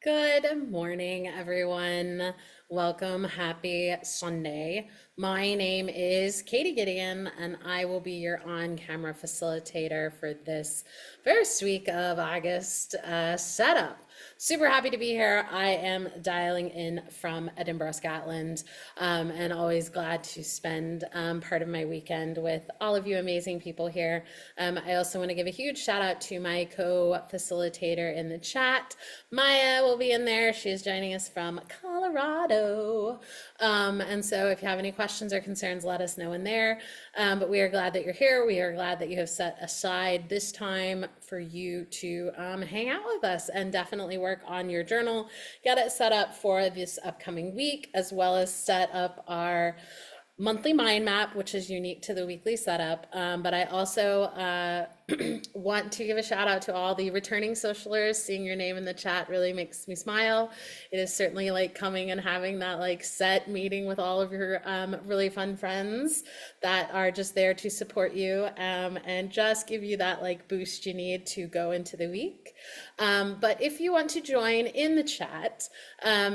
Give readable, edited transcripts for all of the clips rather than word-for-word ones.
Good morning, everyone. Welcome. Happy Sunday. My name is Katie Gideon, and I will be your on camera facilitator for this first week of August setup. Super happy to be here. I am dialing in from Edinburgh, Scotland, and always glad to spend part of my weekend with all of you amazing people here. I also want to give a huge shout out to my co-facilitator in the chat. Maya will be in there. She is joining us from Colorado. And so if you have any questions or concerns, let us know in there. But we are glad that you're here. We are glad that you have set aside this time for you to hang out with us and definitely work on your journal, get it set up for this upcoming week, as well as set up our monthly mind map, which is unique to the weekly setup. But I also want to give a shout out to all the returning socialers. Seeing your name in the chat really makes me smile. It is certainly like coming and having that like set meeting with all of your really fun friends that are just there to support you and just give you that like boost you need to go into the week. But if you want to join in the chat,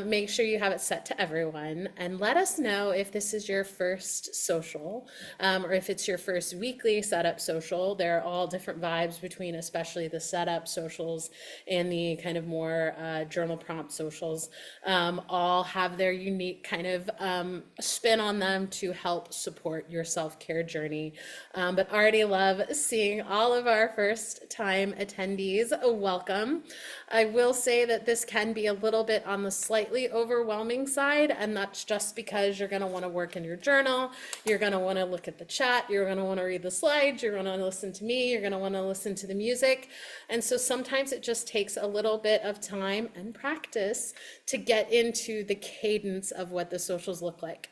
make sure you have it set to everyone and let us know if this is your first social or if it's your first weekly setup social. They're all different vibes between especially the setup socials and the kind of more journal prompt socials. All have their unique kind of spin on them to help support your self-care journey. But already love seeing all of our first time attendees. Welcome. I will say that this can be a little bit on the slightly overwhelming side, and that's just because you're going to want to work in your journal, you're going to want to look at the chat, you're going to want to read the slides, you're going to listen to me, you're going to want to listen to the music. And so sometimes it just takes a little bit of time and practice to get into the cadence of what the socials look like.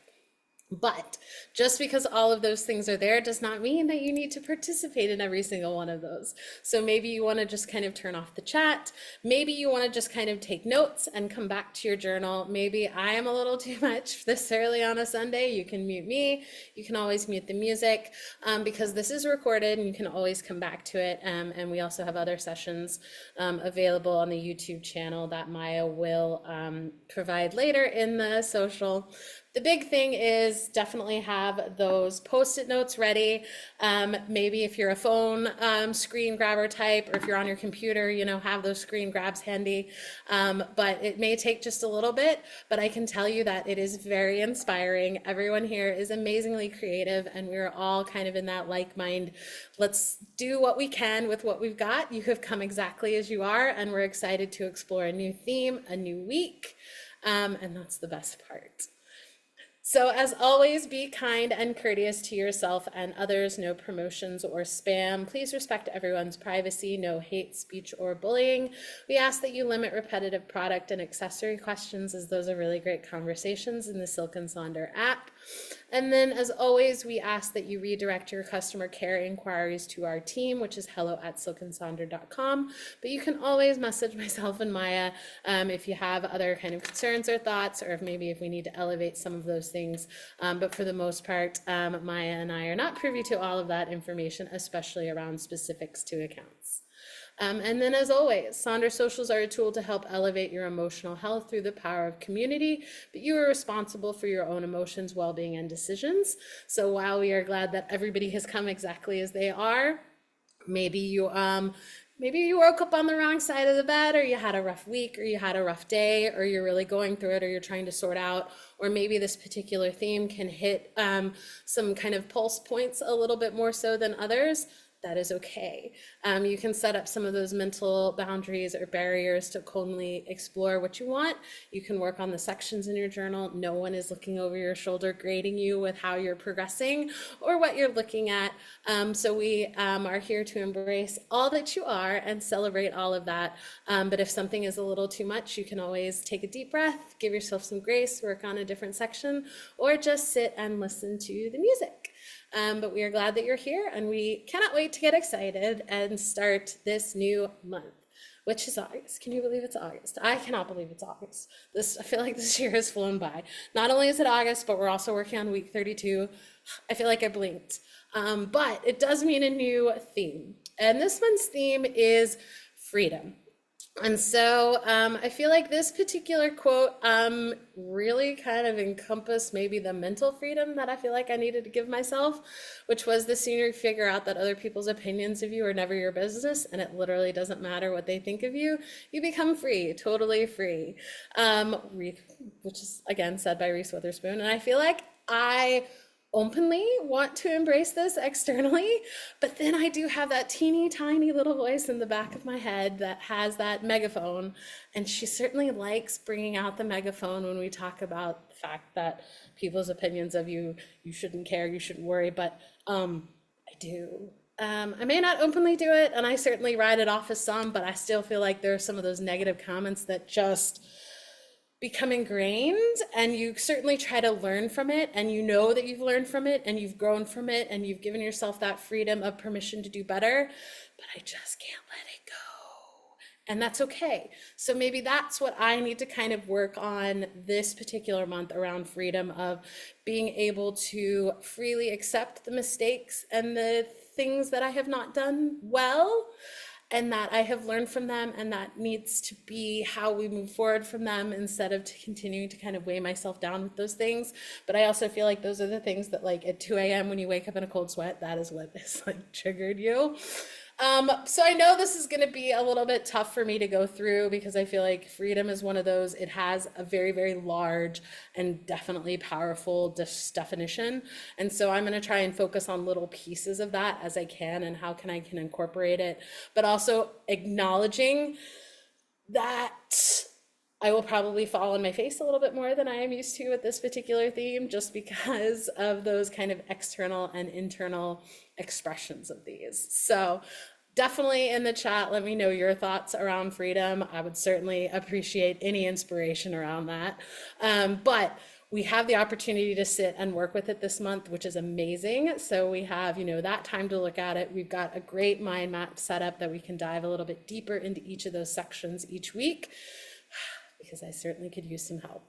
But just because all of those things are there does not mean that you need to participate in every single one of those. So maybe you want to just kind of turn off the chat. Maybe you want to just kind of take notes and come back to your journal. Maybe I am a little too much this early on a Sunday. You can mute me. You can always mute the music because this is recorded and you can always come back to it. And we also have other sessions available on the YouTube channel that Maya will provide later in the social. The big thing is definitely have those post-it notes ready. Maybe if you're a phone screen grabber type, or if you're on your computer, have those screen grabs handy. But it may take just a little bit, but I can tell you that it is very inspiring. Everyone here is amazingly creative, and we're all kind of in that like mind. Let's do what we can with what we've got. You have come exactly as you are, and we're excited to explore a new theme, a new week, and that's the best part. So as always, be kind and courteous to yourself and others. No promotions or spam. Please respect everyone's privacy. No hate speech or bullying. We ask that you limit repetitive product and accessory questions, as those are really great conversations in the Silk and Sonder app. And then, as always, we ask that you redirect your customer care inquiries to our team, which is hello@silkandsonder.com. But you can always message myself and Maya if you have other kind of concerns or thoughts, or if we need to elevate some of those things. But for the most part, Maya and I are not privy to all of that information, especially around specifics to accounts. And then, as always, Sonder Socials are a tool to help elevate your emotional health through the power of community, but you are responsible for your own emotions, well-being, and decisions. So while we are glad that everybody has come exactly as they are, maybe you woke up on the wrong side of the bed, or you had a rough week, or you had a rough day, or you're really going through it, or you're trying to sort out, or maybe this particular theme can hit some kind of pulse points a little bit more so than others. That is okay. You can set up some of those mental boundaries or barriers to calmly explore what you want. You can work on the sections in your journal. No one is looking over your shoulder, grading you with how you're progressing or what you're looking at. So we are here to embrace all that you are and celebrate all of that. But if something is a little too much, you can always take a deep breath, give yourself some grace, work on a different section, or just sit and listen to the music. But we are glad that you're here, and we cannot wait to get excited and start this new month, which is August. Can you believe it's August? I cannot believe it's August. I feel like this year has flown by. Not only is it August, but we're also working on week 32. I feel like I blinked. But it does mean a new theme. And this month's theme is freedom. And so I feel like this particular quote really kind of encompassed maybe the mental freedom that I feel like I needed to give myself, which was the sooner you figure out that other people's opinions of you are never your business and it literally doesn't matter what they think of you, you become free, totally free. Which is again said by Reese Witherspoon. And I feel like I openly want to embrace this externally, but then I do have that teeny tiny little voice in the back of my head that has that megaphone, and she certainly likes bringing out the megaphone when we talk about the fact that people's opinions of you, you shouldn't care, you shouldn't worry, but I do. I may not openly do it, and I certainly write it off as some, but I still feel like there are some of those negative comments that just become ingrained, and you certainly try to learn from it, and you know that you've learned from it and you've grown from it and you've given yourself that freedom of permission to do better, but I just can't let it go, and that's okay. So maybe that's what I need to kind of work on this particular month around freedom, of being able to freely accept the mistakes and the things that I have not done well, and that I have learned from them, and that needs to be how we move forward from them, instead of continuing to kind of weigh myself down with those things. But I also feel like those are the things that, like, at 2 a.m. when you wake up in a cold sweat, that is what has like triggered you. So I know this is going to be a little bit tough for me to go through, because I feel like freedom is one of those, it has a very, very large and definitely powerful definition. And so I'm going to try and focus on little pieces of that as I can, and how can I can incorporate it, but also acknowledging that I will probably fall on my face a little bit more than I am used to with this particular theme, just because of those kind of external and internal expressions of these. So definitely in the chat, let me know your thoughts around freedom. I would certainly appreciate any inspiration around that. But we have the opportunity to sit and work with it this month, which is amazing. So we have, that time to look at it. We've got a great mind map set up that we can dive a little bit deeper into each of those sections each week, because I certainly could use some help.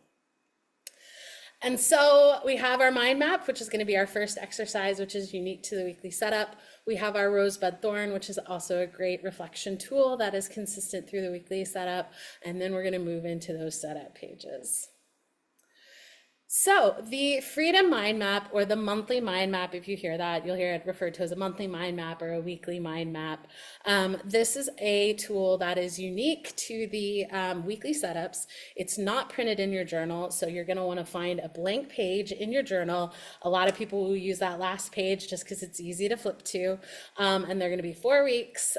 And so we have our mind map, which is going to be our first exercise, which is unique to the weekly setup. We have our rosebud thorn, which is also a great reflection tool that is consistent through the weekly setup. And then we're going to move into those setup pages. So the freedom mind map, or the monthly mind map, if you hear that, you'll hear it referred to as a monthly mind map or a weekly mind map. This is a tool that is unique to the weekly setups. It's not printed in your journal, so you're going to want to find a blank page in your journal. A lot of people will use that last page just because it's easy to flip to, and they're going to be 4 weeks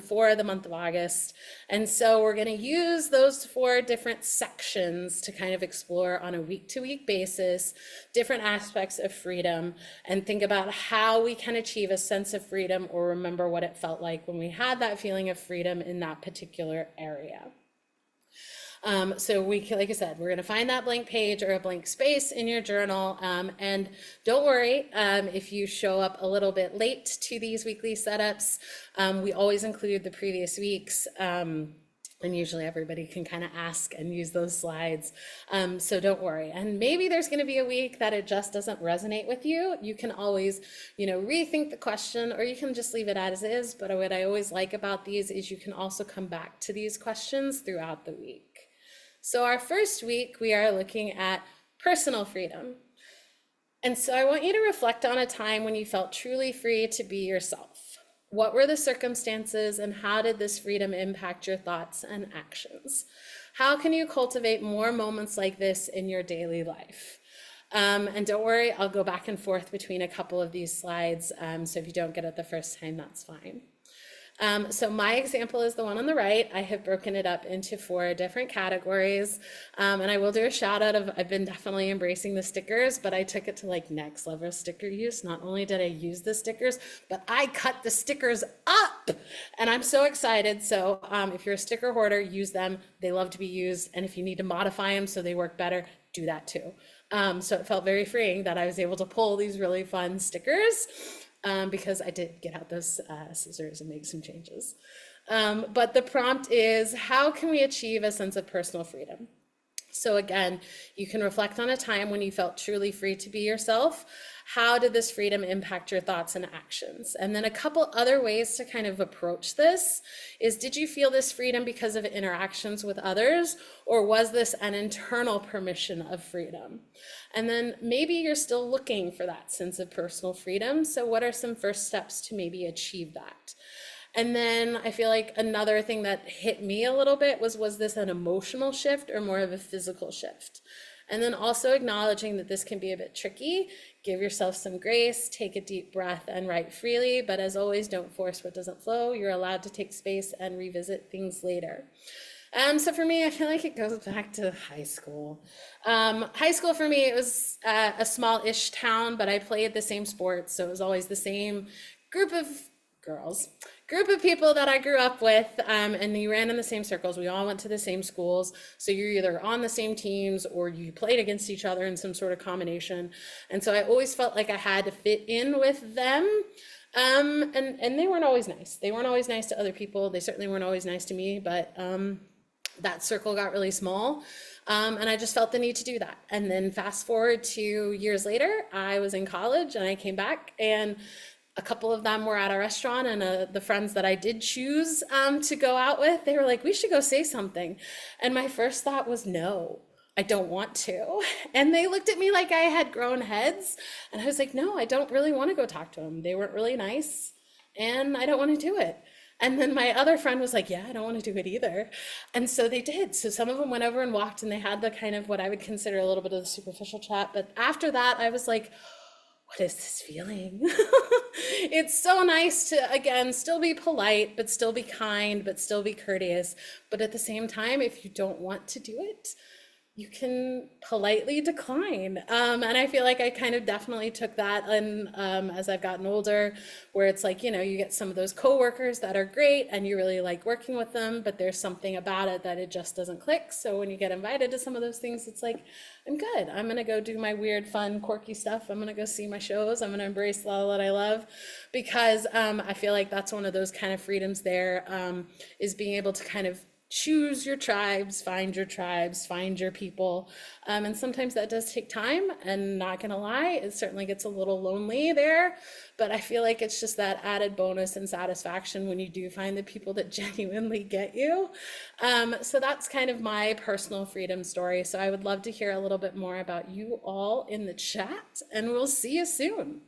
for the month of August. And so we're going to use those 4 different sections to kind of explore on a week-to-week basis different aspects of freedom, and think about how we can achieve a sense of freedom, or remember what it felt like when we had that feeling of freedom in that particular area. So like I said, we're going to find that blank page or a blank space in your journal. And don't worry if you show up a little bit late to these weekly setups. We always include the previous weeks. And usually everybody can kind of ask and use those slides. So don't worry. And maybe there's going to be a week that it just doesn't resonate with you. You can always, rethink the question, or you can just leave it as is. But what I always like about these is you can also come back to these questions throughout the week. So our first week, we are looking at personal freedom. And so I want you to reflect on a time when you felt truly free to be yourself. What were the circumstances, and how did this freedom impact your thoughts and actions? How can you cultivate more moments like this in your daily life? And don't worry, I'll go back and forth between a couple of these slides. So if you don't get it the first time, that's fine. So my example is the one on the right. I have broken it up into 4 different categories. And I will do a shout out of, I've been definitely embracing the stickers, but I took it to like next level sticker use. Not only did I use the stickers, but I cut the stickers up, and I'm so excited. So if you're a sticker hoarder, use them. They love to be used. And if you need to modify them so they work better, do that too. So it felt very freeing that I was able to pull these really fun stickers. Because I did get out those scissors and make some changes. But the prompt is, how can we achieve a sense of personal freedom? So again, you can reflect on a time when you felt truly free to be yourself. How did this freedom impact your thoughts and actions? And then a couple other ways to kind of approach this is, did you feel this freedom because of interactions with others, or was this an internal permission of freedom? And then maybe you're still looking for that sense of personal freedom. So what are some first steps to maybe achieve that? And then I feel like another thing that hit me a little bit was this an emotional shift or more of a physical shift? And then also acknowledging that this can be a bit tricky. Give yourself some grace, take a deep breath, and write freely. But as always, don't force what doesn't flow. You're allowed to take space and revisit things later. So for me, I feel like it goes back to high school. High school for me, it was a small-ish town, but I played the same sports, so it was always the same group of girls, group of people that I grew up with, and you ran in the same circles. We all went to the same schools, so you're either on the same teams or you played against each other in some sort of combination. And so I always felt like I had to fit in with them. And they weren't always nice. They weren't always nice to other people. They certainly weren't always nice to me, but that circle got really small. And I just felt the need to do that. And then fast forward to years later, I was in college and I came back, and a couple of them were at a restaurant, and the friends that I did choose to go out with, they were like, we should go say something. And my first thought was, no, I don't want to. And they looked at me like I had grown heads. And I was like, no, I don't really want to go talk to them. They weren't really nice, and I don't want to do it. And then my other friend was like, yeah, I don't want to do it either. And so they did. So some of them went over and walked, and they had the kind of what I would consider a little bit of the superficial chat. But after that, I was like, what is this feeling? It's so nice to, again, still be polite, but still be kind, but still be courteous. But at the same time, if you don't want to do it, you can politely decline. And I feel like I kind of definitely took that in as I've gotten older, where it's like, you get some of those coworkers that are great and you really like working with them, but there's something about it that it just doesn't click. So when you get invited to some of those things, it's like, I'm good. I'm gonna go do my weird, fun, quirky stuff. I'm gonna go see my shows. I'm gonna embrace all that I love, because I feel like that's one of those kind of freedoms there, is being able to kind of choose your tribes, find your people. And sometimes that does take time, and not gonna lie, it certainly gets a little lonely there, but I feel like it's just that added bonus and satisfaction when you do find the people that genuinely get you. So that's kind of my personal freedom story. So I would love to hear a little bit more about you all in the chat, and we'll see you soon.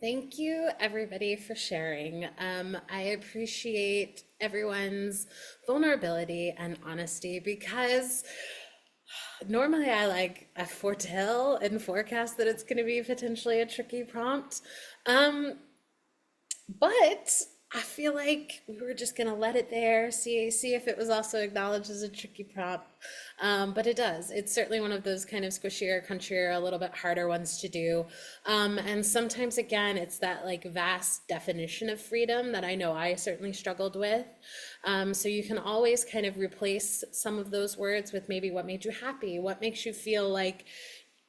Thank you, everybody, for sharing. I appreciate everyone's vulnerability and honesty because normally I foretell and forecast that it's going to be potentially a tricky prompt. Um, but I feel like we were just gonna let it there, see if it was also acknowledged as a tricky prompt. But it does. It's certainly one of those kind of squishier, crunchier, a little bit harder ones to do. And sometimes again, it's that like vast definition of freedom that I know I certainly struggled with. So you can always kind of replace some of those words with maybe what made you happy, what makes you feel like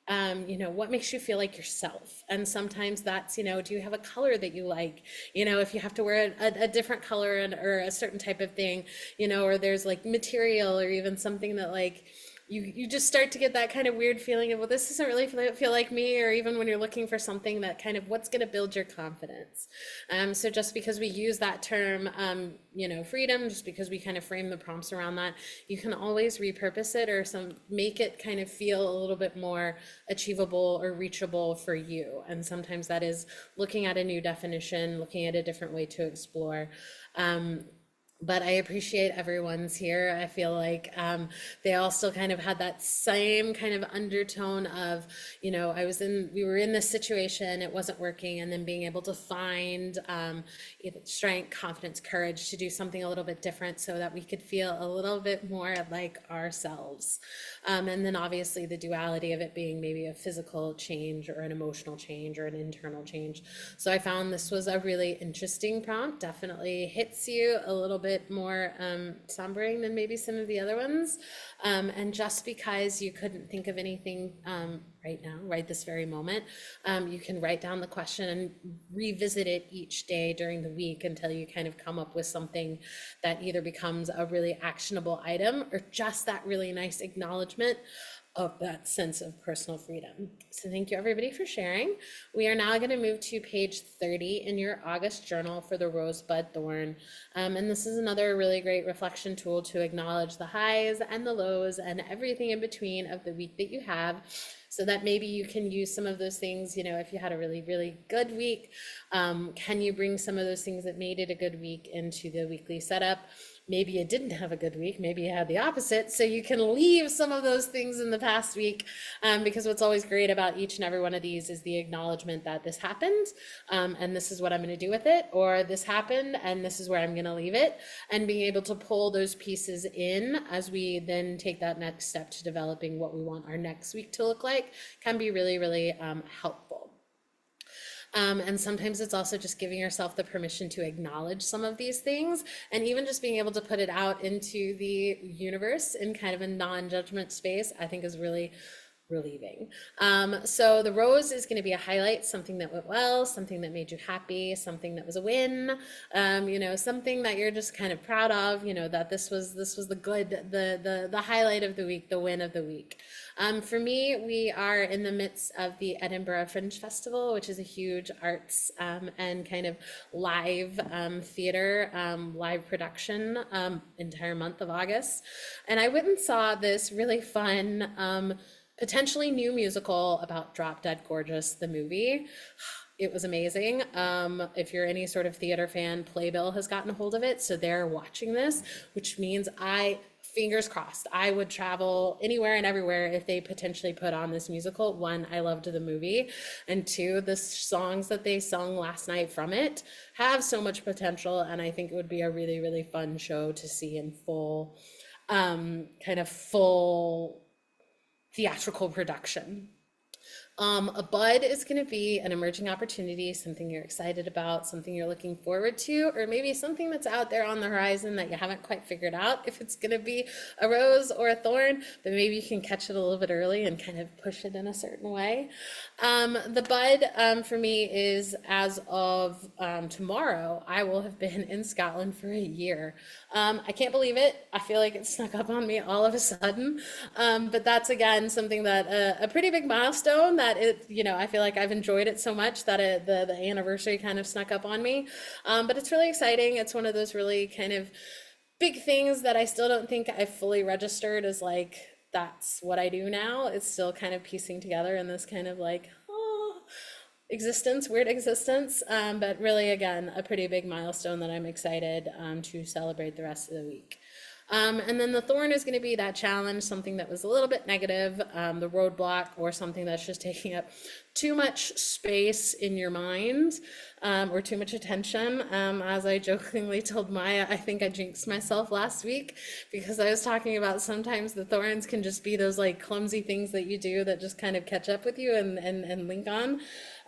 what makes you feel like yourself? And sometimes that's, do you have a color that you like? If you have to wear a different color or a certain type of thing, or there's like material or even something that like you just start to get that kind of weird feeling of, well, this doesn't really feel like me, or even when you're looking for something that kind of what's going to build your confidence. So just because we use that term, freedom, just because we kind of frame the prompts around that, you can always repurpose it or make it kind of feel a little bit more achievable or reachable for you. And sometimes that is looking at a new definition, looking at a different way to explore. But I appreciate everyone's here. I feel like they all still kind of had that same kind of undertone of, we were in this situation, it wasn't working, and then being able to find either strength, confidence, courage to do something a little bit different so that we could feel a little bit more like ourselves. And then obviously the duality of it being maybe a physical change or an emotional change or an internal change. So I found this was a really interesting prompt, definitely hits you a little bit more sombering than maybe some of the other ones. And just because you couldn't think of anything right now, right this very moment, you can write down the question and revisit it each day during the week until you kind of come up with something that either becomes a really actionable item or just that really nice acknowledgement of that sense of personal freedom. So thank you everybody for sharing. We are now going to move to page 30 in your August journal for the rosebud thorn. And this is another really great reflection tool to acknowledge the highs and the lows and everything in between of the week that you have, so that maybe you can use some of those things, if you had a really, really good week, can you bring some of those things that made it a good week into the weekly setup? Maybe you didn't have a good week, maybe you had the opposite, so you can leave some of those things in the past week, because what's always great about each and every one of these is the acknowledgement that this happened, and this is what I'm going to do with it, or this happened and this is where I'm going to leave it, and being able to pull those pieces in as we then take that next step to developing what we want our next week to look like can be really, really helpful. And sometimes it's also just giving yourself the permission to acknowledge some of these things, and even just being able to put it out into the universe in kind of a non-judgment space, I think is really relieving. So the rose is going to be a highlight, something that went well, something that made you happy, something that was a win, something that you're just kind of proud of, that this was the good, the highlight of the week, the win of the week. For me, we are in the midst of the Edinburgh Fringe Festival, which is a huge arts and kind of live theater, live production entire month of August. And I went and saw this really fun potentially new musical about Drop Dead Gorgeous, the movie. It was amazing. If you're any sort of theater fan, Playbill has gotten a hold of it, so they're watching this, which means fingers crossed, I would travel anywhere and everywhere if they potentially put on this musical. One, I loved the movie, and two, the songs that they sung last night from it have so much potential, and I think it would be a really, really fun show to see in full, kind of full theatrical production. A bud is going to be an emerging opportunity, something you're excited about, something you're looking forward to, or maybe something that's out there on the horizon that you haven't quite figured out if it's going to be a rose or a thorn, but maybe you can catch it a little bit early and kind of push it in a certain way. The bud for me is, as of tomorrow, I will have been in Scotland for a year. I can't believe it. I feel like it snuck up on me all of a sudden. But that's again something that a pretty big milestone that I feel like I've enjoyed it so much that the anniversary kind of snuck up on me. But it's really exciting. It's one of those really kind of big things that I still don't think I've fully registered as like, that's what I do now. It's still kind of piecing together in this kind of like, oh, existence, weird existence, but really, again, a pretty big milestone that I'm excited to celebrate the rest of the week. And then the thorn is going to be that challenge, something that was a little bit negative, the roadblock, or something that's just taking up too much space in your mind, or too much attention. As I jokingly told Maya, I think I jinxed myself last week because I was talking about sometimes the thorns can just be those like clumsy things that you do that just kind of catch up with you and link on.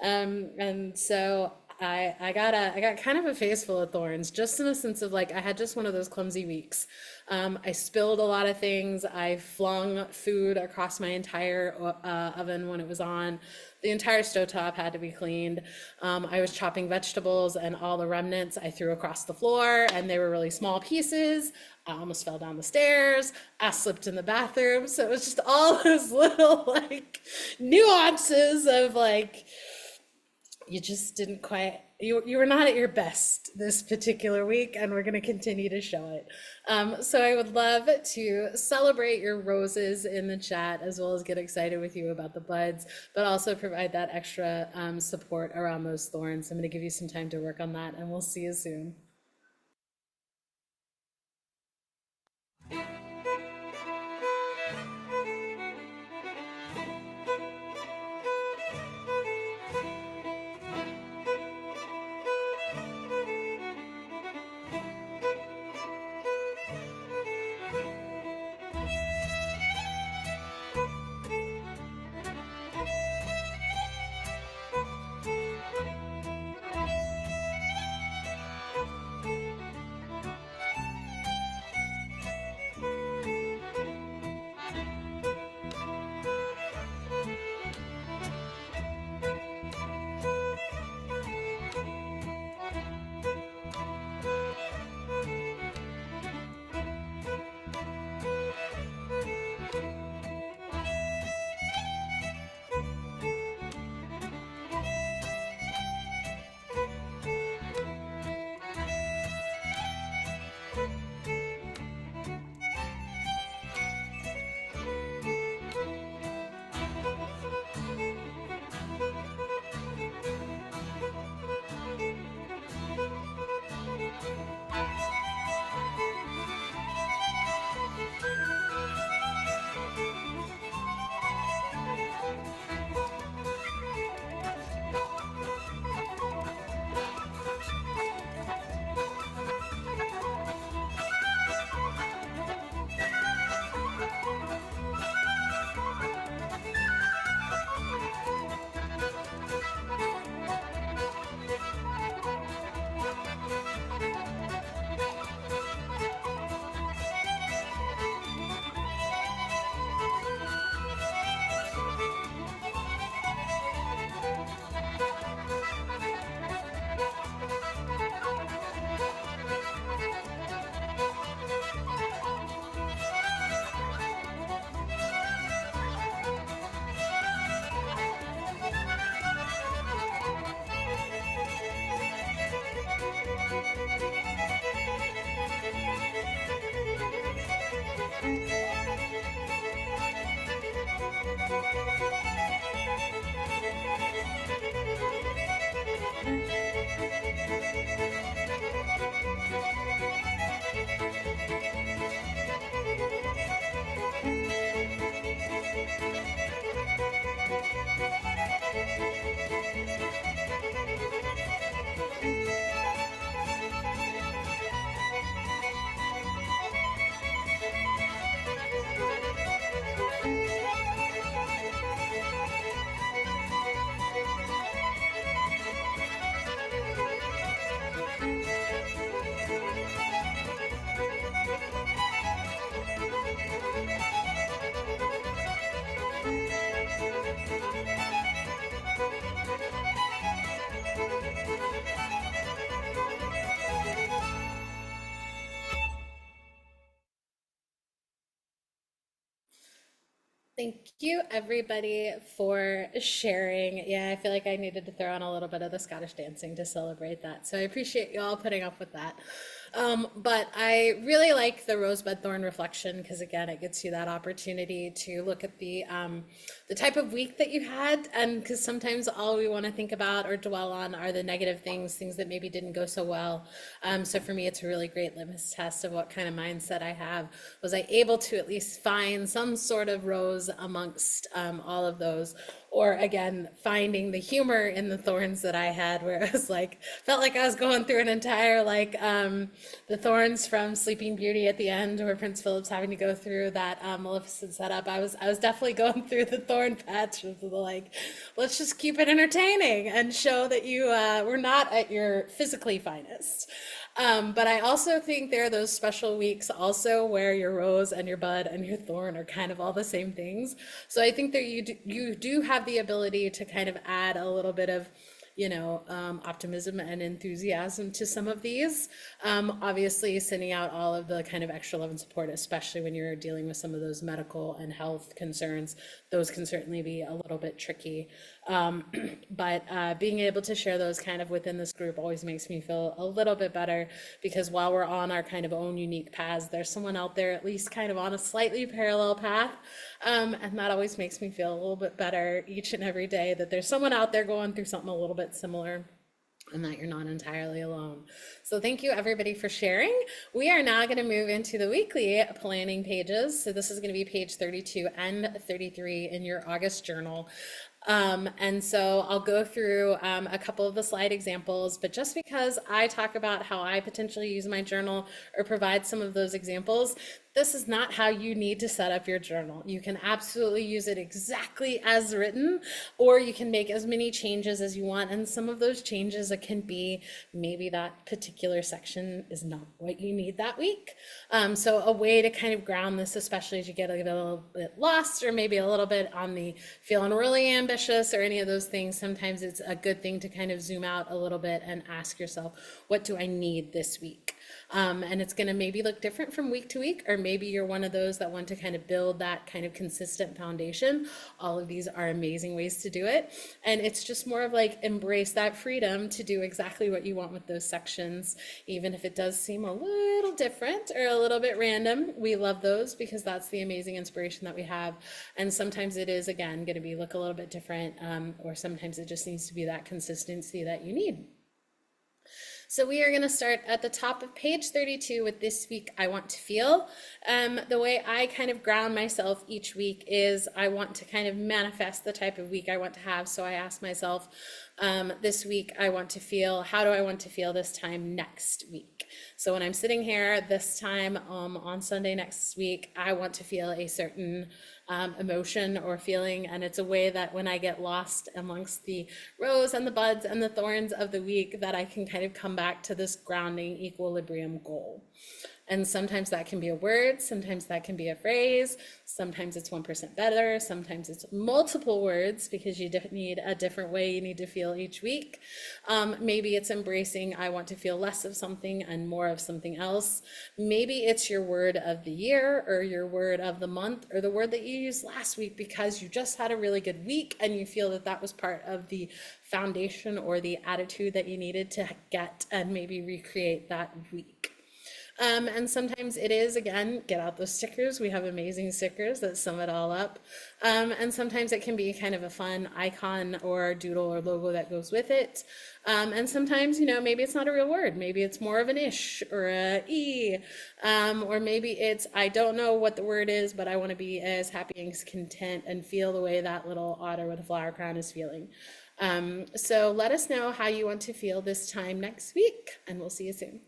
And so I got kind of a face full of thorns, just in a sense of like I had just one of those clumsy weeks. I spilled a lot of things. I flung food across my entire oven when it was on. The entire stovetop had to be cleaned. I was chopping vegetables, and all the remnants I threw across the floor, and they were really small pieces. I almost fell down the stairs. I slipped in the bathroom. So it was just all those little like nuances of like you just didn't quite you were not at your best this particular week, and we're going to continue to show it. So I would love to celebrate your roses in the chat, as well as get excited with you about the buds, but also provide that extra support around those thorns. I'm going to give you some time to work on that, and we'll see you soon. Thank you, everybody, for sharing. Yeah, I feel like I needed to throw on a little bit of the Scottish dancing to celebrate that. So I appreciate you all putting up with that. But I really like the rosebud thorn reflection because again, it gets you that opportunity to look at the type of week that you had, and because sometimes all we want to think about or dwell on are the negative things, things that maybe didn't go so well. So for me, it's a really great litmus test of what kind of mindset I have. Was I able to at least find some sort of rose amongst all of those? Or again, finding the humor in the thorns that I had, where it was like, felt like I was going through an entire, like, the thorns from Sleeping Beauty at the end, where Prince Philip's having to go through that Maleficent setup. I was definitely going through the thorn patch of the, like, let's just keep it entertaining and show that you were not at your physically finest. But I also think there are those special weeks also where your rose and your bud and your thorn are kind of all the same things. So I think that you do have the ability to kind of add a little bit of optimism and enthusiasm to some of these. Obviously, sending out all of the kind of extra love and support, especially when you're dealing with some of those medical and health concerns, those can certainly be a little bit tricky. Um, but being able to share those kind of within this group always makes me feel a little bit better because while we're on our kind of own unique paths, there's someone out there at least kind of on a slightly parallel path. And that always makes me feel a little bit better each and every day that there's someone out there going through something a little bit similar and that you're not entirely alone. So thank you everybody for sharing. We are now going to move into the weekly planning pages. So this is going to be page 32 and 33 in your August journal. And so I'll go through a couple of the slide examples, but just because I talk about how I potentially use my journal or provide some of those examples, this is not how you need to set up your journal. You can absolutely use it exactly as written, or you can make as many changes as you want. And some of those changes, it can be maybe that particular section is not what you need that week. So a way to kind of ground this, especially as you get a little bit lost or maybe a little bit on the feeling really ambitious or any of those things, sometimes it's a good thing to kind of zoom out a little bit and ask yourself, what do I need this week? And it's going to maybe look different from week to week, or maybe you're one of those that want to kind of build that kind of consistent foundation. All of these are amazing ways to do it. And it's just more of like embrace that freedom to do exactly what you want with those sections, even if it does seem a little different or a little bit random. We love those because that's the amazing inspiration that we have. And sometimes it is, again, going to be look a little bit different, or sometimes it just needs to be that consistency that you need. So we are going to start at the top of page 32 with this week I want to feel. The way I kind of ground myself each week is I want to kind of manifest the type of week I want to have. So I ask myself, this week I want to feel, how do I want to feel this time next week? So when I'm sitting here this time on Sunday next week, I want to feel a certain emotion or feeling, and it's a way that when I get lost amongst the rose and the buds and the thorns of the week, that I can kind of come back to this grounding equilibrium goal. And sometimes that can be a word, sometimes that can be a phrase, sometimes it's 1% better, sometimes it's multiple words because you need a different way you need to feel each week. Maybe it's embracing, I want to feel less of something and more of something else. Maybe it's your word of the year or your word of the month or the word that you used last week because you just had a really good week and you feel that that was part of the foundation or the attitude that you needed to get and maybe recreate that week. And sometimes it is, again, get out those stickers. We have amazing stickers that sum it all up. And sometimes it can be kind of a fun icon or doodle or logo that goes with it. And sometimes, maybe it's not a real word. Maybe it's more of an ish or a e. Or maybe it's, I don't know what the word is, but I want to be as happy and as content and feel the way that little otter with a flower crown is feeling. So let us know how you want to feel this time next week, and we'll see you soon.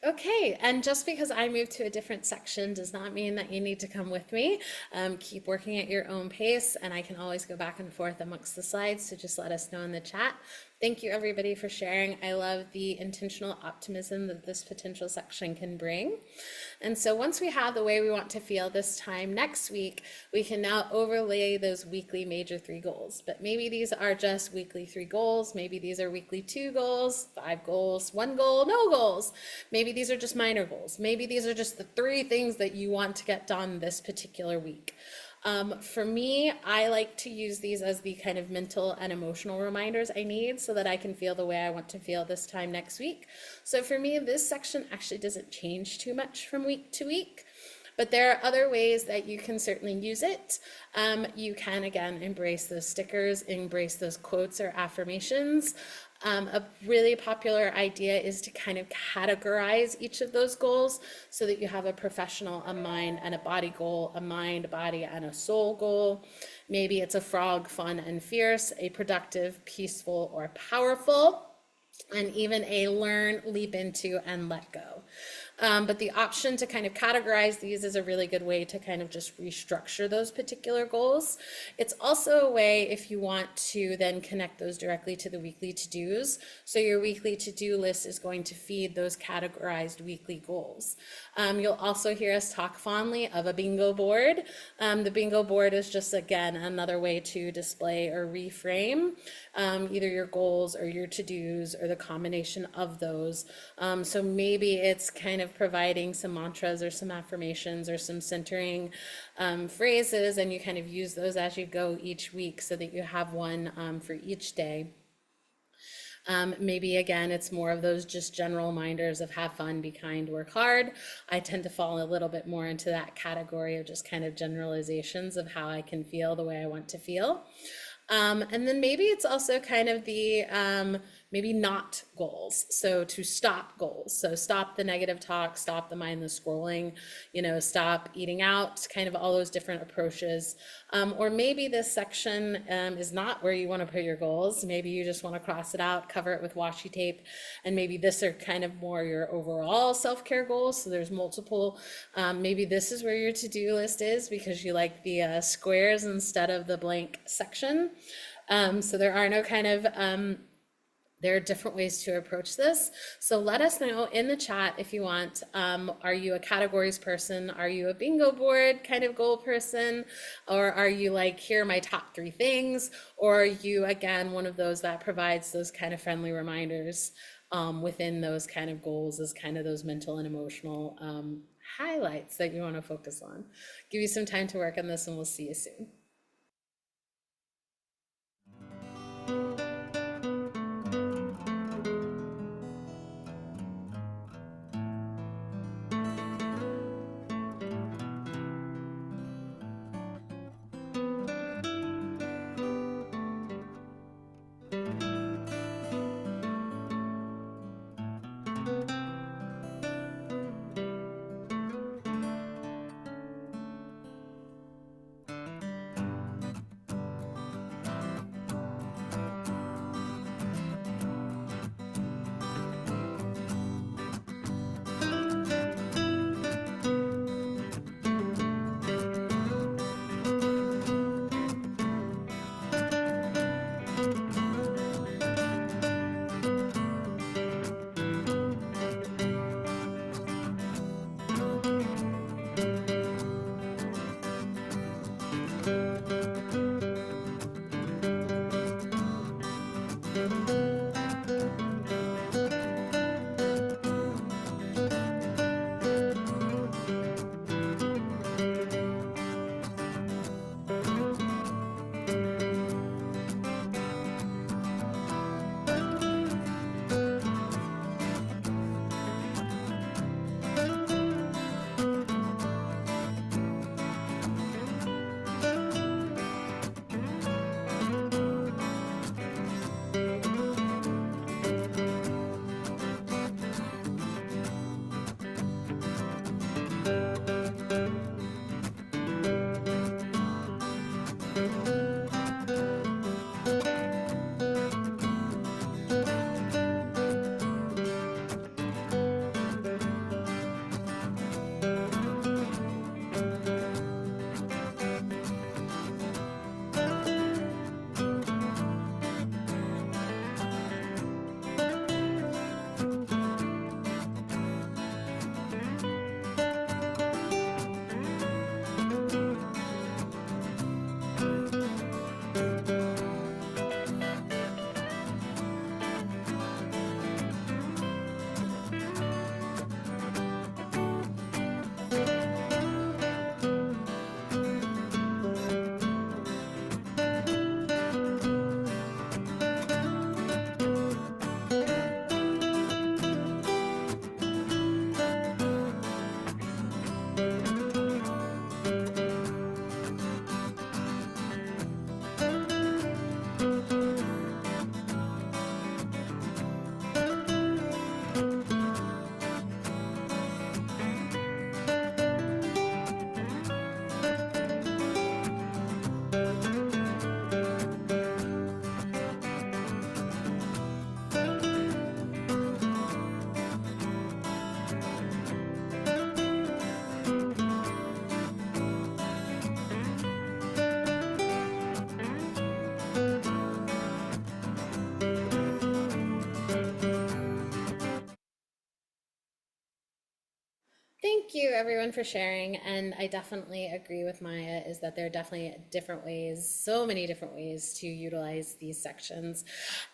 Okay, and just because I moved to a different section does not mean that you need to come with me. Keep working at your own pace, and I can always go back and forth amongst the slides, so just let us know in the chat. Thank you, everybody, for sharing. I love the intentional optimism that this potential section can bring. And so once we have the way we want to feel this time next week, we can now overlay those weekly major 3 goals. But maybe these are just weekly 3 goals. Maybe these are weekly 2 goals, 5 goals, 1 goal, no goals. Maybe these are just minor goals. Maybe these are just the 3 things that you want to get done this particular week. For me, I like to use these as the kind of mental and emotional reminders I need so that I can feel the way I want to feel this time next week. So for me, this section actually doesn't change too much from week to week. But there are other ways that you can certainly use it. You can, again, embrace those stickers, embrace those quotes or affirmations. A really popular idea is to kind of categorize each of those goals so that you have a professional, a mind, and a body goal, a mind, body, and a soul goal. Maybe it's a frog, fun and fierce, a productive, peaceful, or powerful, and even a learn, leap into, and let go. But the option to kind of categorize these is a really good way to kind of just restructure those particular goals. It's also a way if you want to then connect those directly to the weekly to-dos. So your weekly to-do list is going to feed those categorized weekly goals. You'll also hear us talk fondly of a bingo board. The bingo board is just, again, another way to display or reframe either your goals or your to-dos or the combination of those. So maybe it's kind of providing some mantras or some affirmations or some centering phrases, and you kind of use those as you go each week so that you have one for each day. Maybe again, it's more of those just general reminders of have fun, be kind, work hard. I tend to fall a little bit more into that category of just kind of generalizations of how I can feel the way I want to feel. And then maybe it's also kind of the maybe not goals. So to stop goals. So stop the negative talk, stop the mindless scrolling, stop eating out, kind of all those different approaches. Or maybe this section is not where you want to put your goals. Maybe you just want to cross it out, cover it with washi tape. And maybe this are kind of more your overall self-care goals. So there's multiple. Maybe this is where your to-do list is because you like the squares instead of the blank section. So there are no kind of there are different ways to approach this. So let us know in the chat if you want. Are you a categories person? Are you a bingo board kind of goal person? Or are you like, here are my top 3 things? Or are you, again, one of those that provides those kind of friendly reminders within those kind of goals as kind of those mental and emotional highlights that you want to focus on? Give you some time to work on this, and we'll see you soon. Thank you everyone for sharing. And I definitely agree with Maya is that there are definitely different ways, so many different ways to utilize these sections.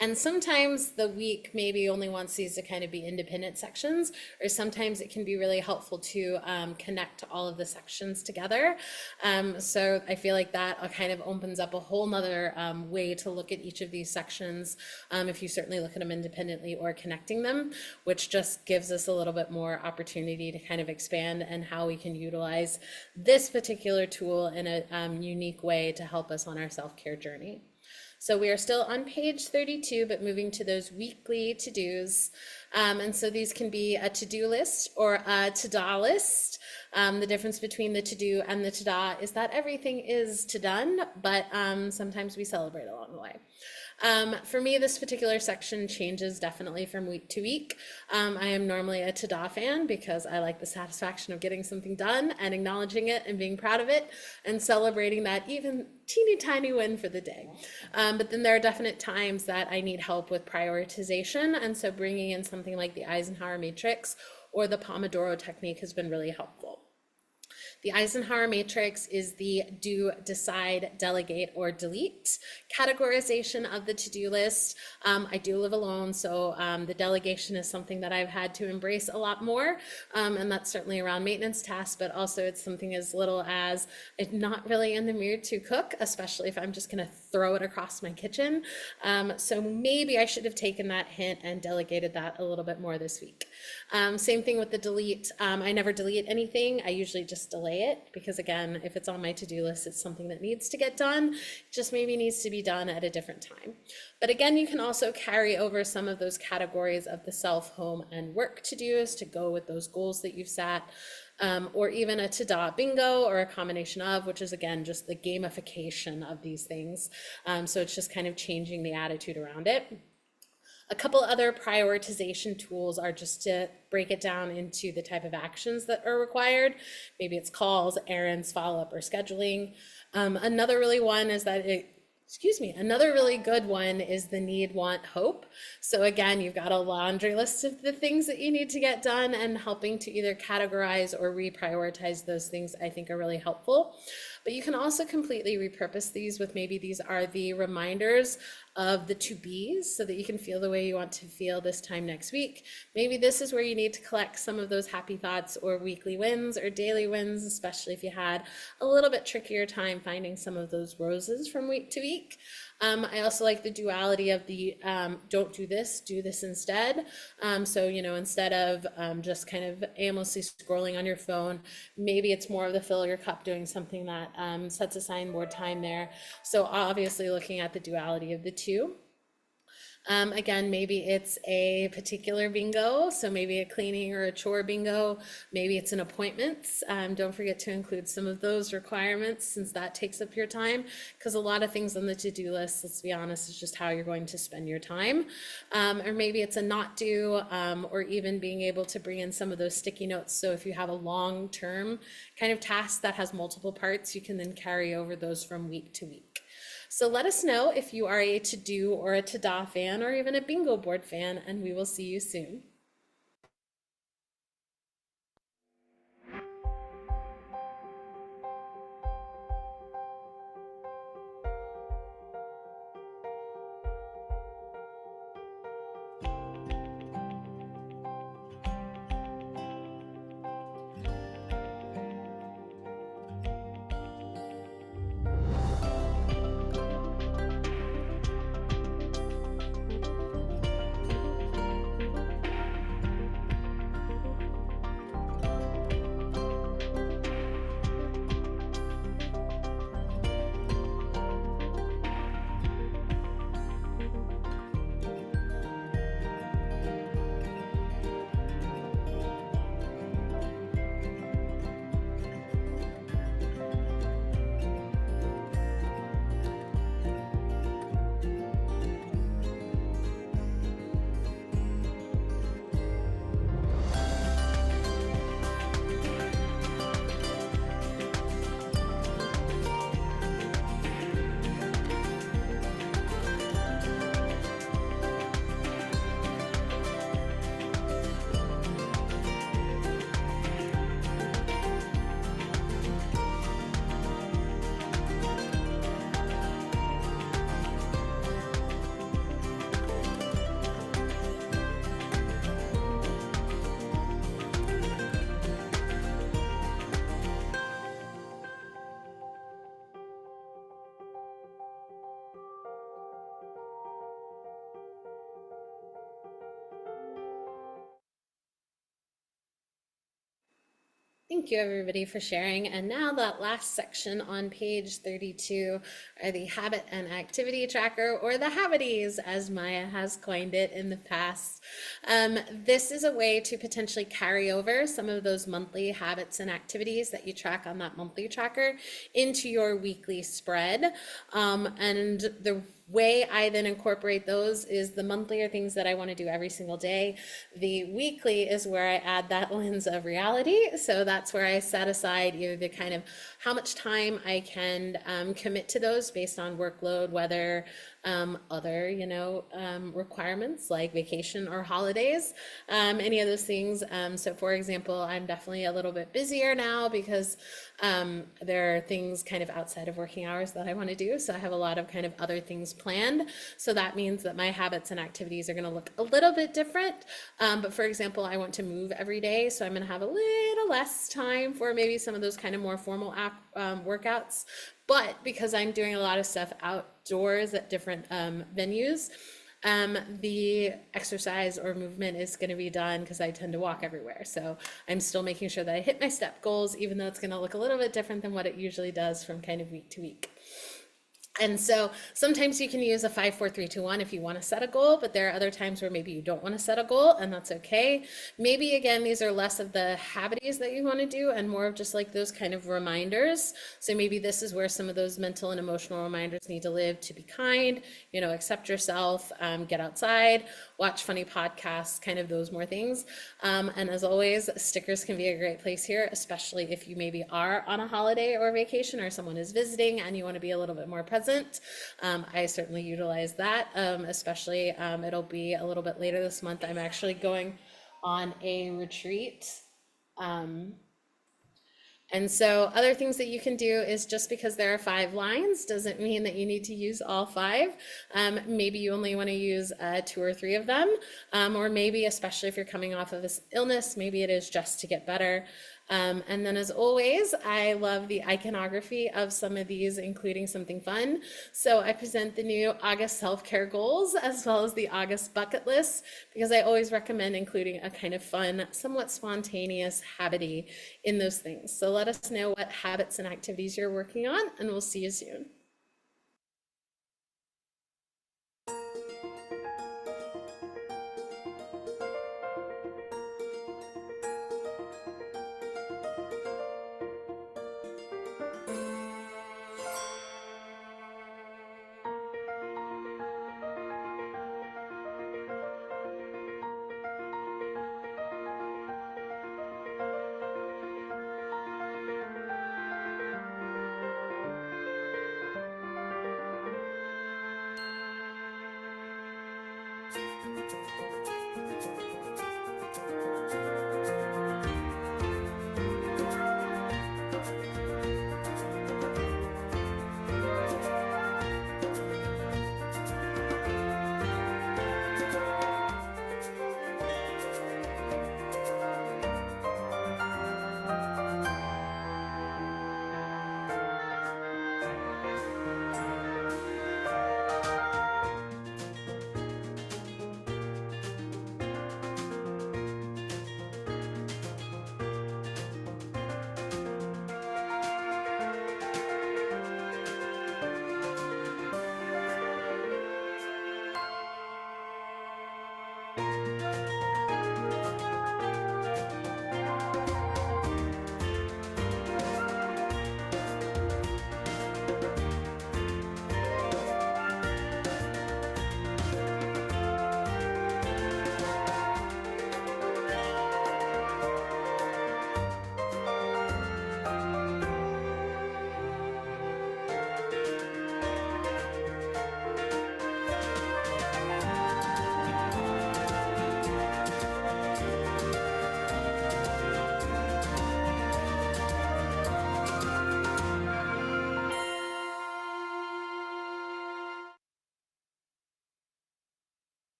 And sometimes the week maybe only wants these to kind of be independent sections, or sometimes it can be really helpful to connect all of the sections together. So I feel like that kind of opens up a whole nother way to look at each of these sections, if you certainly look at them independently or connecting them, which just gives us a little bit more opportunity to kind of expand and how we can utilize this particular tool in a unique way to help us on our self-care journey. So we are still on page 32, but moving to those weekly to-dos. And so these can be a to-do list or a to-da list. The difference between the to-do and the to-da is that everything is to-done, but sometimes we celebrate along the way. For me, this particular section changes definitely from week to week. I am normally a to-da fan because I like the satisfaction of getting something done and acknowledging it and being proud of it and celebrating that even teeny tiny win for the day. But then there are definite times that I need help with prioritization. And so bringing in something like the Eisenhower matrix or the Pomodoro technique has been really helpful. The Eisenhower matrix is the do, decide, delegate, or delete categorization of the to-do list. I do live alone, so the delegation is something that I've had to embrace a lot more, and that's certainly around maintenance tasks, but also it's something as little as I'm not really in the mood to cook, especially if I'm just going to throw it across my kitchen. So maybe I should have taken that hint and delegated that a little bit more this week. Same thing with the delete. I never delete anything. I usually just delay it because, again, if it's on my to-do list, it's something that needs to get done. It just maybe needs to be done at a different time. But again, you can also carry over some of those categories of the self, home, and work to-dos to go with those goals that you've set. Or even a to-da bingo or a combination of, which is again just the gamification of these things. So it's just kind of changing the attitude around it. A couple other prioritization tools are just to break it down into the type of actions that are required. Maybe it's calls, errands, follow-up, or scheduling. Another really good one is the need, want, hope. So again, you've got a laundry list of the things that you need to get done, and helping to either categorize or reprioritize those things I think are really helpful. But you can also completely repurpose these with maybe these are the reminders of the to-be's so that you can feel the way you want to feel this time next week. Maybe this is where you need to collect some of those happy thoughts or weekly wins or daily wins, especially if you had a little bit trickier time finding some of those roses from week to week. I also like the duality of the don't do this instead. So, instead of just kind of aimlessly scrolling on your phone, maybe it's more of the fill your cup, doing something that sets aside more time there. So obviously looking at the duality of the two. Again, maybe it's a particular bingo, so maybe a cleaning or a chore bingo, maybe it's an appointments. Don't forget to include some of those requirements since that takes up your time, because a lot of things on the to-do list, let's be honest, is just how you're going to spend your time. Or maybe it's a not do, or even being able to bring in some of those sticky notes. So if you have a long-term kind of task that has multiple parts, you can then carry over those from week to week. So let us know if you are a to-do or a to-da fan or even a bingo board fan, and we will see you soon. Thank you, everybody, for sharing. And now that last section on page 32 are the habit and activity tracker, or the habities, as Maya has coined it in the past. This is a way to potentially carry over some of those monthly habits and activities that you track on that monthly tracker into your weekly spread. And the way I then incorporate those is the monthly are things that I want to do every single day. The weekly is where I add that lens of reality. So that's where I set aside either the kind of how much time I can commit to those based on workload, whether other, requirements like vacation or holidays, any of those things. So for example, I'm definitely a little bit busier now because there are things kind of outside of working hours that I want to do. So I have a lot of kind of other things planned. So that means that my habits and activities are going to look a little bit different. But for example, I want to move every day. So I'm going to have a little less time for maybe some of those kind of more formal workouts. But because I'm doing a lot of stuff outdoors at different venues, the exercise or movement is going to be done because I tend to walk everywhere. So I'm still making sure that I hit my step goals, even though it's going to look a little bit different than what it usually does from kind of week to week. And so sometimes you can use a 5, 4, 3, 2, 1 if you want to set a goal, but there are other times where maybe you don't want to set a goal, and that's okay. Maybe again, these are less of the habits that you want to do and more of just like those kind of reminders. So maybe this is where some of those mental and emotional reminders need to live: to be kind, accept yourself, get outside, watch funny podcasts, kind of those more things. And as always, stickers can be a great place here, especially if you maybe are on a holiday or vacation or someone is visiting and you want to be a little bit more present. I certainly utilize that, especially it'll be a little bit later this month. I'm actually going on a retreat. And so other things that you can do is, just because there are 5 lines doesn't mean that you need to use all 5. Maybe you only want to use 2 or 3 of them, or maybe, especially if you're coming off of this illness, maybe it is just to get better. And then as always, I love the iconography of some of these, including something fun. So I present the new August self-care goals as well as the August bucket list, because I always recommend including a kind of fun, somewhat spontaneous habity in those things. So let us know what habits and activities you're working on, and we'll see you soon.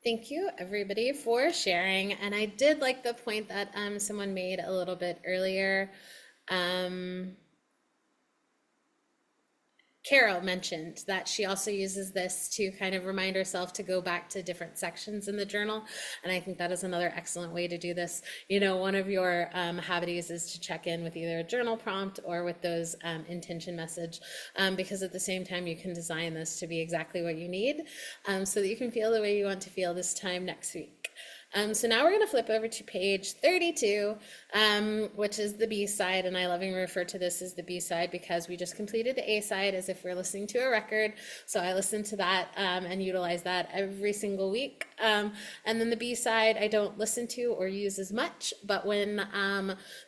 Thank you, everybody, for sharing. And I did like the point that someone made a little bit earlier. Um, Carol mentioned that she also uses this to kind of remind herself to go back to different sections in the journal. And I think that is another excellent way to do this. You know, one of your habits is to check in with either a journal prompt or with those intention message, because at the same time, you can design this to be exactly what you need, so that you can feel the way you want to feel this time next week. So now we're going to flip over to page 32, which is the B side. And I lovingly refer to this as the B side because we just completed the A side as if we're listening to a record. So I listen to that and utilize that every single week. And then the B side, I don't listen to or use as much, but when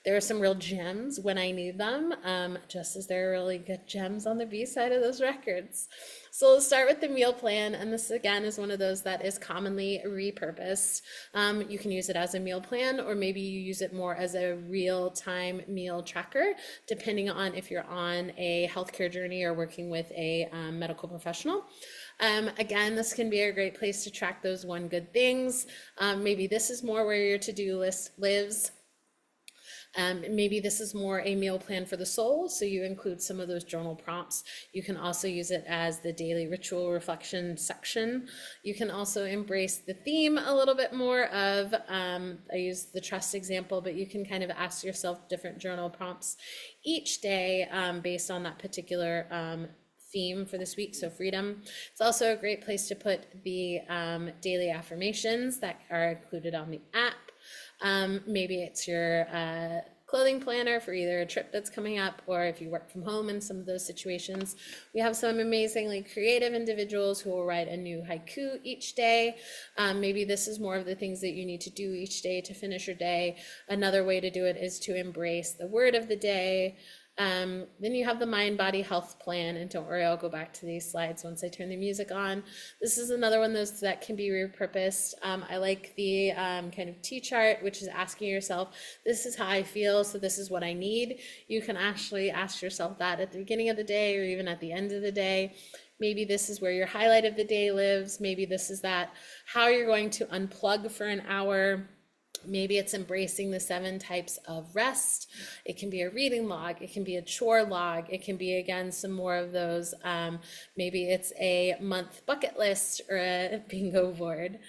there are some real gems when I need them, just as there are really good gems on the B side of those records. So we'll start with the meal plan, and this again is one of those that is commonly repurposed. You can use it as a meal plan, or maybe you use it more as a real-time meal tracker, depending on if you're on a healthcare journey or working with a medical professional. Again, this can be a great place to track those one good things. Maybe this is more where your to-do list lives. Maybe this is more a meal plan for the soul, so you include some of those journal prompts. You can also use it as the daily ritual reflection section. You can also embrace the theme a little bit more of, I use the trust example, but you can kind of ask yourself different journal prompts each day based on that particular theme for this week, so freedom. It's also a great place to put the daily affirmations that are included on the app. Maybe it's your clothing planner for either a trip that's coming up or if you work from home in some of those situations. We have some amazingly creative individuals who will write a new haiku each day. Maybe this is more of the things that you need to do each day to finish your day. Another way to do it is to embrace the word of the day. Then you have the mind body health plan, and don't worry, I'll go back to these slides once I turn the music on. This is another one of those that can be repurposed. I like the kind of T chart, which is asking yourself, this is how I feel, so this is what I need. You can actually ask yourself that at the beginning of the day or even at the end of the day. Maybe this is where your highlight of the day lives. Maybe this is that how you're going to unplug for an hour. Maybe it's embracing the 7 types of rest. It can be a reading log. It can be a chore log. It can be, again, some more of those. Maybe it's a month bucket list or a bingo board.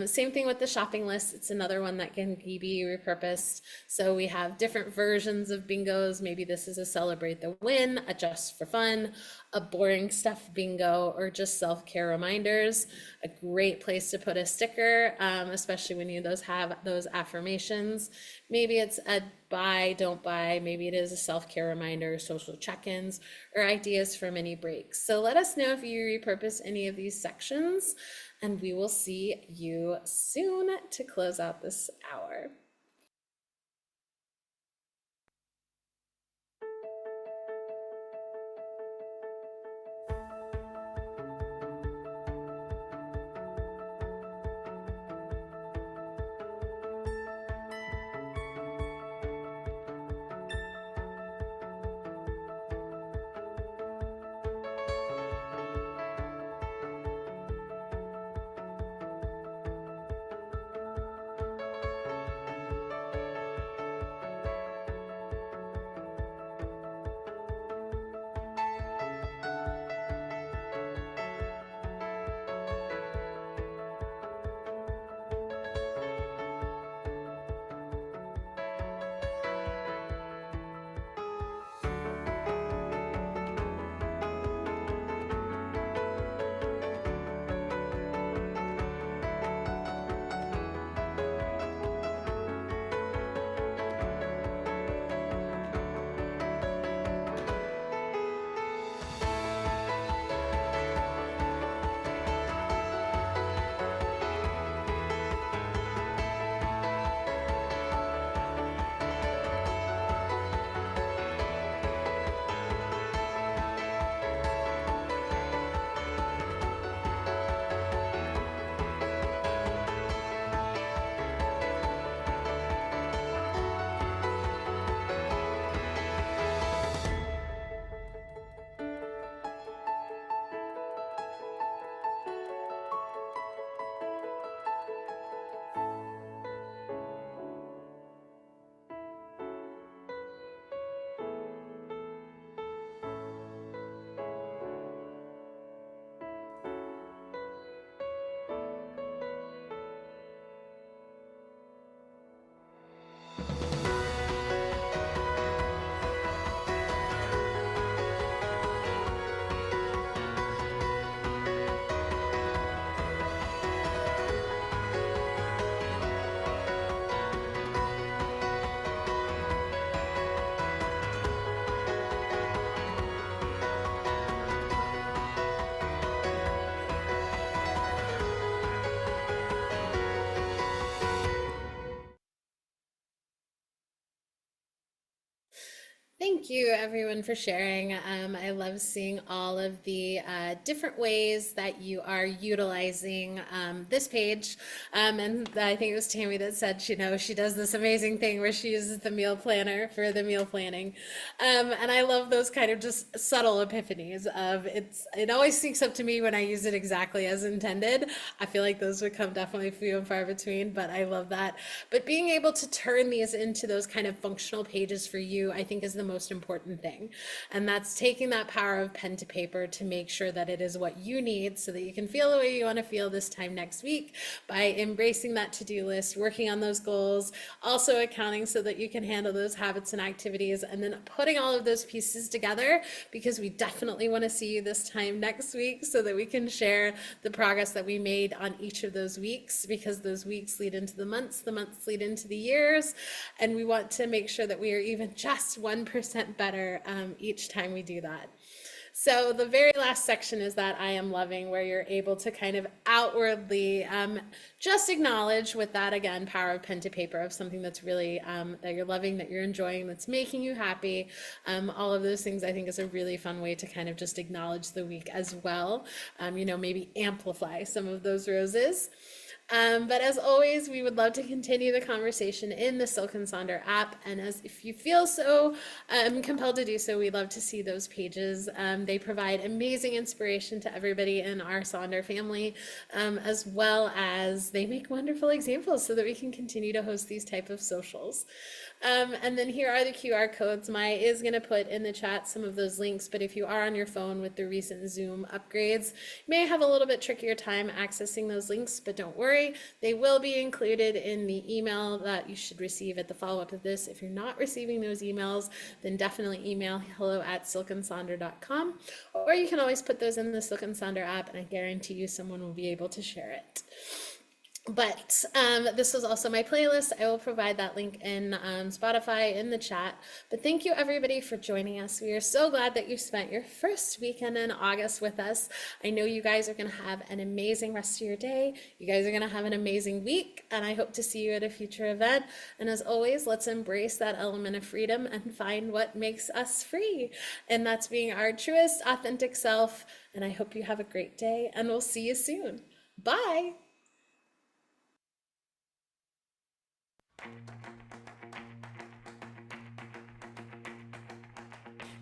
Same thing with the shopping list. It's another one that can be repurposed. So we have different versions of bingos. Maybe this is a celebrate the win, a just for fun, a boring stuff bingo, or just self-care reminders. A great place to put a sticker, especially when you have those affirmations. Maybe it's a buy, don't buy. Maybe it is a self-care reminder, social check-ins, or ideas for mini breaks. So let us know if you repurpose any of these sections, and we will see you soon to close out this hour. Thank you, everyone, for sharing. I love seeing all of the different ways that you are utilizing this page. And I think it was Tammy that said, she does this amazing thing where she uses the meal planner for the meal planning. And I love those kind of just subtle epiphanies of it always sneaks up to me when I use it exactly as intended. I feel like those would come definitely few and far between, but I love that. But being able to turn these into those kind of functional pages for you, I think is the most important thing. And that's taking that power of pen to paper to make sure that it is what you need so that you can feel the way you want to feel this time next week by embracing that to-do list, working on those goals, also accounting so that you can handle those habits and activities, and then putting all of those pieces together because we definitely want to see you this time next week so that we can share the progress that we made on each of those weeks, because those weeks lead into the months lead into the years, and we want to make sure that we are even just 1% better each time we do that. So the very last section is that I am loving, where you're able to kind of outwardly just acknowledge with that, again, power of pen to paper, of something that's really, that you're loving, that you're enjoying, that's making you happy. All of those things I think is a really fun way to kind of just acknowledge the week as well. Maybe amplify some of those roses. But as always, we would love to continue the conversation in the Silk and Sonder app. And if you feel so compelled to do so, we'd love to see those pages. They provide amazing inspiration to everybody in our Sonder family, as well as they make wonderful examples so that we can continue to host these type of socials. And then here are the QR codes. Maya is going to put in the chat some of those links, but if you are on your phone with the recent Zoom upgrades, you may have a little bit trickier time accessing those links, but don't worry, they will be included in the email that you should receive at the follow-up of this. If you're not receiving those emails, then definitely email hello@silkandsonder.com, or you can always put those in the Silk and Sonder app, and I guarantee you someone will be able to share it. But this was also my playlist. I will provide that link in Spotify in the chat. But thank you, everybody, for joining us. We are so glad that you spent your first weekend in August with us. I know you guys are going to have an amazing rest of your day. You guys are going to have an amazing week, and I hope to see you at a future event. And as always, let's embrace that element of freedom and find what makes us free. And that's being our truest, authentic self. And I hope you have a great day, and we'll see you soon. Bye.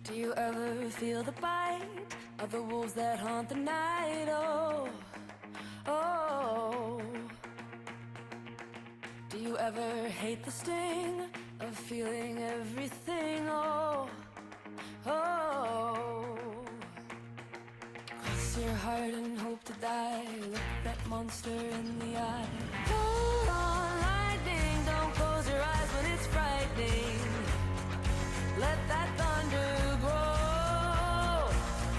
Do you ever feel the bite of the wolves that haunt the night? Oh, oh. Do you ever hate the sting of feeling everything? Oh, oh. Cross your heart and hope to die. Look that monster in the eye. Hold on, lightning. Don't close your eyes when it's frightening. Let that thunder grow.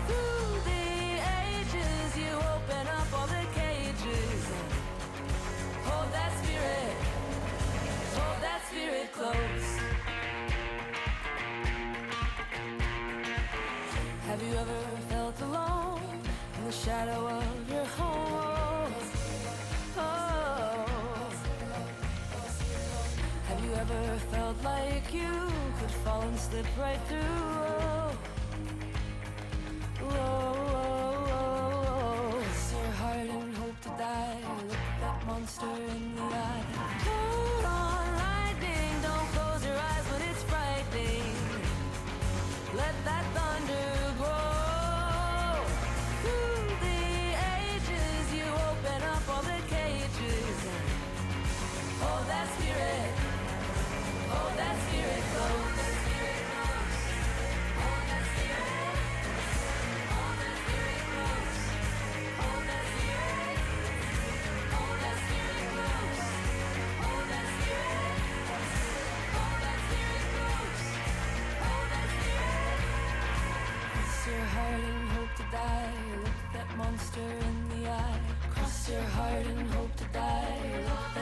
Through the ages, you open up all the cages. Hold that spirit close. Have you ever felt alone in the shadow of your home? Oh. Have you ever felt like you could fall and slip right through? Oh, oh, oh, oh. Cross your heart and hope to die. Look that monster in the eye. Hold on, lightning. Don't close your eyes when it's frightening. Let that thunder grow. Through the ages, you open up all the cages. Hold that spirit. Hold that spirit close. Hold that spirit. Hold that spirit close. Hold that spirit. Hold that spirit close. Hold that spirit. Hold that spirit close. Hold that spirit. Cross your heart and hope to die. Look that monster in the eye. Cross your heart and hope to die. Look